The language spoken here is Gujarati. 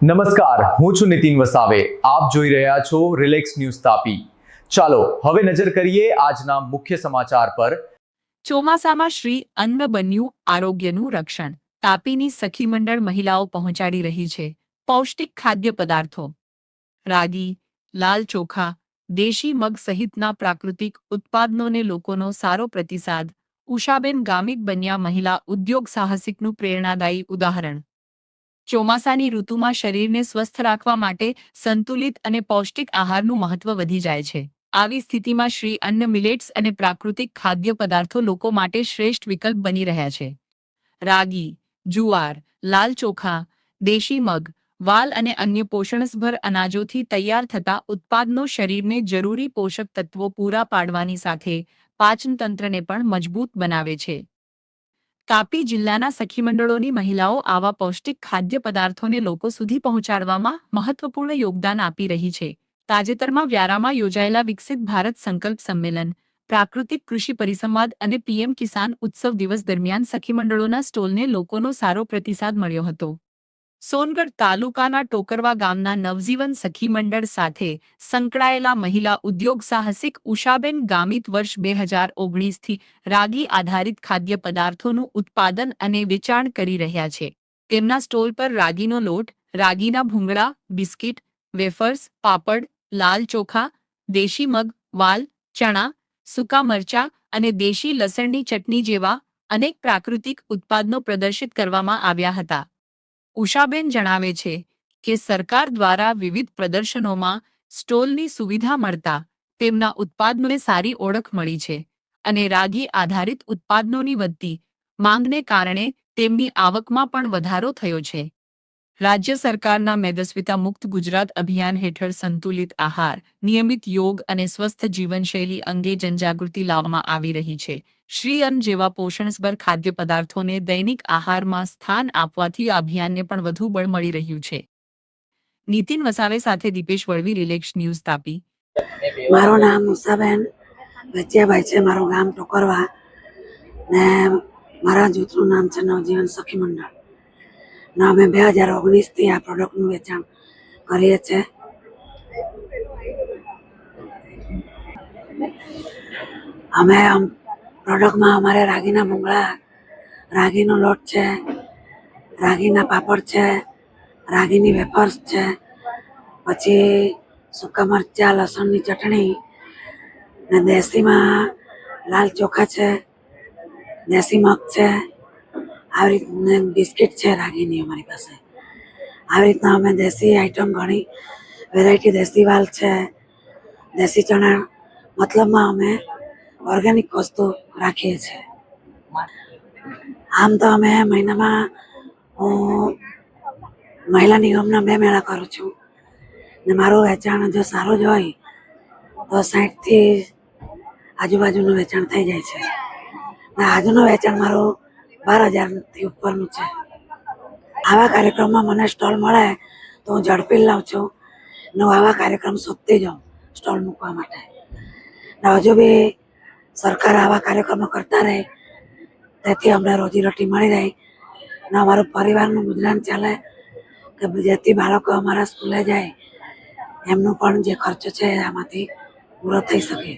નમસ્કાર, હું છું નીતિન વસાવે. આપ જોઈ રહ્યા છો રિલેક્સ ન્યૂઝ તાપી. ચાલો હવે નજર કરીએ આજના મુખ્ય સમાચાર પર. ચોમાસામાં શ્રી અન્ન બન્યું આરોગ્યનું રક્ષણ. તાપીની સખી મંડળ મહિલાઓ પહોંચાડી રહી છે પૌષ્ટિક ખાદ્ય પદાર્થો. રાગી, લાલ ચોખા, દેશી મગ સહિતના પ્રાકૃતિક ઉત્પાદનોને લોકોનો સારો પ્રતિસાદ. ઉષાબેન ગામિત બન્યા મહિલા ઉદ્યોગ સાહસિકનું પ્રેરણાદાયી ઉદાહરણ. ચોમાસાની ઋતુમાં શરીરને સ્વસ્થ રાખવા માટે સંતુલિત અને પૌષ્ટિક આહારનું મહત્વ વધી જાય છે. આવી સ્થિતિમાં શ્રી અન્ન મિલેટ્સ અને પ્રાકૃતિક ખાદ્ય પદાર્થો લોકો માટે શ્રેષ્ઠ વિકલ્પ બની રહ્યા છે. રાગી, જુવાર, લાલ ચોખા, દેશી મગ, વાલ અને અન્ય પોષણસભર અનાજોથી તૈયાર થતા ઉત્પાદનો શરીરને જરૂરી પોષક તત્વો પૂરા પાડવાની સાથે પાચનતંત્રને પણ મજબૂત બનાવે છે. તાપી જિલ્લાના સખી મંડળોની મહિલાઓ આવા પૌષ્ટિક ખાદ્ય પદાર્થોને લોકો સુધી પહોંચાડવામાં મહત્વપૂર્ણ યોગદાન આપી રહી છે. તાજેતરમાં વ્યારામાં યોજાયેલા વિકસિત ભારત સંકલ્પ સંમેલન, પ્રાકૃતિક કૃષિ પરિસંવાદ અને પીએમ કિસાન ઉત્સવ દિવસ દરમિયાન સખી મંડળોના સ્ટોલને લોકોનો સારો પ્રતિસાદ મળ્યો હતો. સોનગઢ તાલુકાના ટોકરવા ગામના નવજીવન સખી મંડળ સાથે સંકળાયેલા મહિલા ઉદ્યોગ સાહસિક ઉષાબેન ગામિત વર્ષ 2019થી રાગી આધારિત ખાદ્ય પદાર્થોનું ઉત્પાદન અને વેચાણ કરી રહ્યા છે. તેમના સ્ટોલ પર રાગીનો લોટ, રાગીના ભૂંગળા, બિસ્કિટ, વેફર્સ, પાપડ, લાલ ચોખા, દેશી મગ, વાલ, ચણા, સૂકા મરચાં અને દેશી લસણની ચટણી જેવા અનેક પ્રાકૃતિક ઉત્પાદનો પ્રદર્શિત કરવામાં આવ્યા હતા. ઉષાબેન જણાવે છે કે સરકાર દ્વારા વિવિધ પ્રદર્શનોમાં સ્ટોલની સુવિધા મળતા તેમના ઉત્પાદનોને સારી ઓળખ મળી છે અને રાગી આધારિત ઉત્પાદનોની વધતી માંગને કારણે તેમની આવકમાં પણ વધારો થયો છે. રાજ્ય સરકારના મેદસ્વીતા મુક્ત ગુજરાત અભિયાન હેઠળ સંતુલિત આહાર, નિયમિત યોગ અને સ્વસ્થ જીવનશૈલી અંગે જનજાગૃતિ લાવવામાં આવી રહી છે. શ્રી અન્ન જેવા પોષણસભર ખાદ્ય પદાર્થોને દૈનિક આહારમાં સ્થાન આપવાથી આ અભિયાનને પણ વધુ બળ મળી રહ્યું છે. નીતિન વસાવે સાથે દીપેશ વળવી, રિલેક્સ ન્યૂઝ તાપી. મારું નામ ઉષાબેન વેચિયાભાઈ છે. મારું ગામ ટોકરવા ને મારા જૂથનું નામ છે નવજીવન સખી મંડળ. ને અમે 2019થી આ પ્રોડક્ટનું વેચાણ કરીએ છીએ. અમે પ્રોડક્ટમાં અમારે રાગીના ભૂંગળા, રાગીનો લોટ છે, રાગીના પાપડ છે, રાગીની વેફર્સ છે, પછી સૂકા મરચાં, લસણની ચટણી ને દેશીમાં લાલ ચોખા છે, દેશી મગ છે, આવી રીતના બિસ્કિટ છે રાગીની અમારી પાસે. આવી રીતના અમે દેશી આઈટમ ઘણી વેરાયટી, દેશી વાલ છે, દેશી ચણા, મતલબમાં અમે ઓર્ગેનિક વસ્તુ રાખીએ છીએ. આમ તો અમે મહિનામાં મહિલા નિગમના 2 મેળા કરું છું ને મારું વેચાણ જો સારું જ હોય તો 60થી આજુબાજુનું વેચાણ થઈ જાય છે. ને આજનું વેચાણ મારું 12,000થી ઉપરનું છે. આવા કાર્યક્રમમાં મને સ્ટોલ મળે તો હું ઝડપી લઉં છું ને હું આવા કાર્યક્રમ શોધતી જાઉં સ્ટોલ મૂકવા માટે. ને હજુ બી સરકાર આવા કાર્યક્રમો કરતા રહે તેથી અમને રોજીરોટી મળી રહે ને અમારું પરિવારનું ગુજરાન ચાલે, કે જેથી બાળકો અમારા સ્કૂલે જાય એમનો પણ જે ખર્ચો છે આમાંથી પૂરો થઈ શકે.